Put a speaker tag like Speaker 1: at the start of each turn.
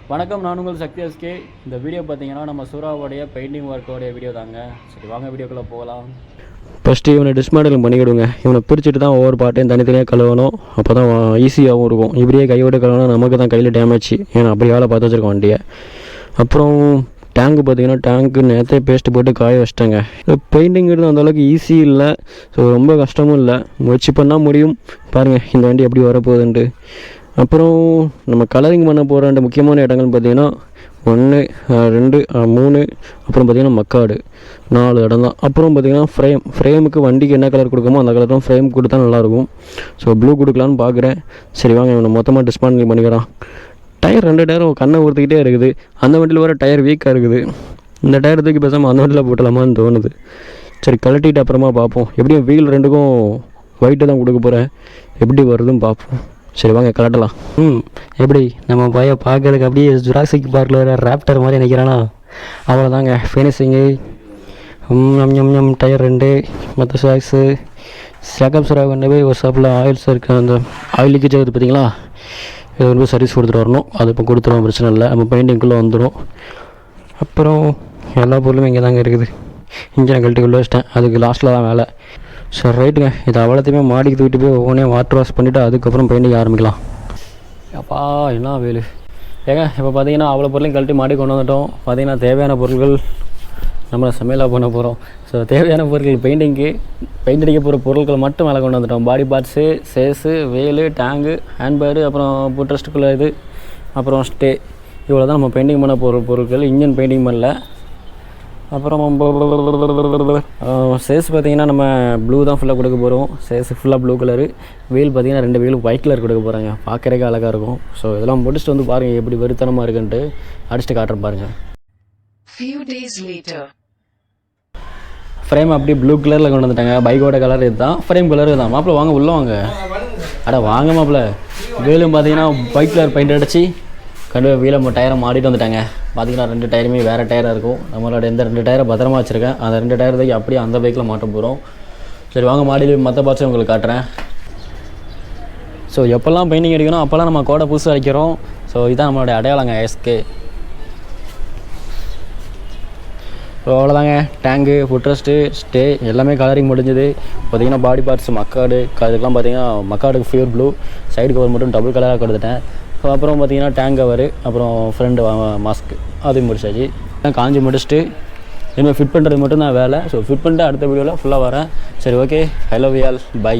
Speaker 1: வணக்கம், நான் உங்கள் சக்தி எஸ்கே. இந்த வீடியோ பார்த்தீங்கன்னா நம்ம சூறாவோடைய பெயிண்டிங் ஒர்க்கோடைய வீடியோ தாங்க. சரி வாங்க வீடியோக்குள்ளே போகலாம்.
Speaker 2: ஃபஸ்ட்டு இவனை டிஸ்மேண்டில் பண்ணிக்கிடுங்க. இவனை பிரிச்சுட்டு தான் ஒவ்வொரு பாட்டையும் தனித்தனியாக கழுவணும். அப்போ தான் ஈஸியாகவும் இருக்கும். இப்படியே கையோட கழுவினா நமக்கு தான் கையில் டேமேஜ். ஏன்னா அப்படி வேலை பார்த்து வச்சுருக்கோம் வண்டியை. அப்புறம் டேங்கு பார்த்தீங்கன்னா டேங்க்கு நேற்றே பேஸ்ட்டு போட்டு காய வச்சிட்டேங்க. பெயிண்டிங்கிறது அந்தளவுக்கு ஈஸி இல்லை, ஸோ ரொம்ப கஷ்டமும் இல்லை. முயற்சி பண்ணால் முடியும். பாருங்கள் இந்த வண்டி எப்படி வரப்போகுதுன்ட்டு. அப்புறம் நம்ம கலரிங் பண்ண போகிற ரெண்டு முக்கியமான இடங்கள்னு பார்த்திங்கன்னா 1, 2, 3, அப்புறம் பார்த்திங்கன்னா மக்காடு 4 இடம் தான். அப்புறம் பார்த்திங்கன்னா ஃப்ரேமுக்கு வண்டிக்கு என்ன கலர் கொடுக்குமோ அந்த கலர் தான் ஃப்ரேம் கொடுத்தா நல்லாயிருக்கும். ஸோ ப்ளூ கொடுக்கலான்னு பார்க்குறேன். சரி வாங்க இவனை மொத்தமாக டிஸ்மேண்டில் பண்ணிக்கிறான். டயர் 2 டயரும் கண்ணை ஊற்றிக்கிட்டே இருக்குது. அந்த வண்டியில் வர டயர் வீக்காக இருக்குது. இந்த டயர் தூக்கி பேசாமல் அந்த வண்டியில் போட்டலாமான்னு தோணுது. சரி கழட்டிட்டு அப்புறமா பார்ப்போம். எப்படியும் வீல் ரெண்டுக்கும் ஒயிட்டு தான் கொடுக்க போகிறேன். எப்படி வருதுன்னு பார்ப்போம். சரி வாங்க கலட்டலாம். எப்படி நம்ம பையன் பார்க்கறதுக்கு அப்படியே ஜுராசிக் பார்க்கில் வர ராப்டர் மாதிரி நினைக்கிறானா? அவ்வளோதாங்க ஃபினிஷிங்கு. டயர் 2 மற்ற சாக்ஸு செகப் சுரா கொண்டு போய் ஒரு ஷாப்பில் ஆயில்ஸ் இருக்குது. அந்த ஆயில் லீக்கேஜ் ஆகுது பார்த்தீங்களா, இது வந்து சர்வீஸ் கொடுத்துட்டு வரணும். அது இப்போ கொடுத்துருவோம், பிரச்சனை இல்லை. நம்ம பெயிண்டிங்குள்ளே வந்துடும். அப்புறம் எல்லா பொருளும் இங்கே தாங்க இருக்குது. இன்ஜினை கழட்டிக்குள்ளே வச்சிட்டேன். அதுக்கு லாஸ்ட்டில் தான் வேலை. சரி ரைட்டுங்க, இது அவ்வளோத்தையுமே மாடிக்கு தூக்கிட்டு போய் ஒவ்வொன்றே வாட்டர் வாஷ் பண்ணிவிட்டு அதுக்கப்புறம் பெயிண்டிங் ஆரம்பிக்கலாம். அப்பா என்ன வேலு ஏங்க. இப்போ பார்த்தீங்கன்னா அவ்வளோ பொருளையும் கழட்டி மாடி கொண்டு வந்துட்டோம். பார்த்தீங்கன்னா தேவையான பொருட்கள் நம்மளை சமையலாக பண்ண போகிறோம். ஸோ தேவையான பொருட்கள் பெயிண்ட் அடிக்க போகிற பொருட்கள் மட்டும் மேலே கொண்டு வந்துட்டோம். பாடி பார்ட்ஸு, சேஸு, வேலு, டேங்கு, ஹேண்ட்பேடு, அப்புறம் புட்ரெஸ்ட்டுக்குள்ளே இது, அப்புறம் ஸ்டே, இவ்வளோ தான் நம்ம பெயிண்டிங் பண்ண போகிற பொருட்கள். இன்ஜின் பெயிண்டிங் பண்ணல. அப்புறம் சேஸ் பார்த்திங்கன்னா நம்ம ப்ளூ தான் ஃபுல்லாக கொடுக்க போகிறோம். சேஸ் ஃபுல்லாக ப்ளூ கலரு. வீல் பார்த்திங்கன்னா 2 வீலும் ஒயிட் கலர் கொடுக்க போகிறாங்க. பார்க்குறதுக்கு அழகாக இருக்கும். ஸோ இதெல்லாம் முடிச்சுட்டு வந்து பாருங்கள் எப்படி வெறுத்தனமாக இருக்குன்ட்டு அடிச்சுட்டு காட்டுற பாருங்கள். ஃப்ரேம் அப்படி ப்ளூ கலரில் கொண்டு வந்துட்டாங்க. பைக்கோட கலர் இதுதான், ஃப்ரேம் கலர் தான். மாப்பிள்ள வாங்க உள்ளே வாங்க. வாங்க மாப்பிள்ள. வீலும் பார்த்தீங்கன்னா ஒயிட் கலர் பெயிண்ட் அடிச்சு கண்டிப்பாக வீலை டயரை மாட்டிட்டு வந்துட்டாங்க. பார்த்தீங்கன்னா 2 டயருமே வேறு டயராக இருக்கும். நம்மளோட இந்த 2 டயரை பத்திரமா வச்சுருக்கேன். அந்த 2 டயர் தான் அப்படியே அந்த பைக்கில் மாட்ட போகிறோம். சரி வாங்க மாடியில் மற்ற பார்ட்ஸும் உங்களுக்கு காட்டுறேன். ஸோ எப்போல்லாம் பெயிண்டிங் அடிக்கணும் அப்போல்லாம் நம்ம கோடை புதுசாக அடிக்கிறோம். ஸோ இதுதான் நம்மளுடைய அடையாளங்க எஸ்கே. ஸோ அவ்வளோதாங்க. டேங்கு, ஃபுட்ரெஸ்ட்டு, ஸ்டே எல்லாமே கலரிங் முடிஞ்சுது. பார்த்திங்கன்னா பாடி பார்ட்ஸ் மக்காடு இதுக்கெல்லாம் பார்த்திங்கன்னா மக்காடுக்கு ஃபியூர் ப்ளூ, சைடு கவர் மட்டும் டபுள் கலராக கொடுத்துட்டேன். அப்புறம் பார்த்திங்கன்னா டேங்க் கவரு, அப்புறம் ஃப்ரண்ட் மாஸ்க்கு அதையும் முடிச்சாச்சு. காஞ்சி முடிச்சுட்டு இனிமேல் ஃபிட் பண்ணுறது மட்டும் தான் வேலை. ஸோ ஃபிட் பண்ணிட்டு அடுத்த வீடியோவில் ஃபுல்லாக வரேன். சரி okay, I love you all, by.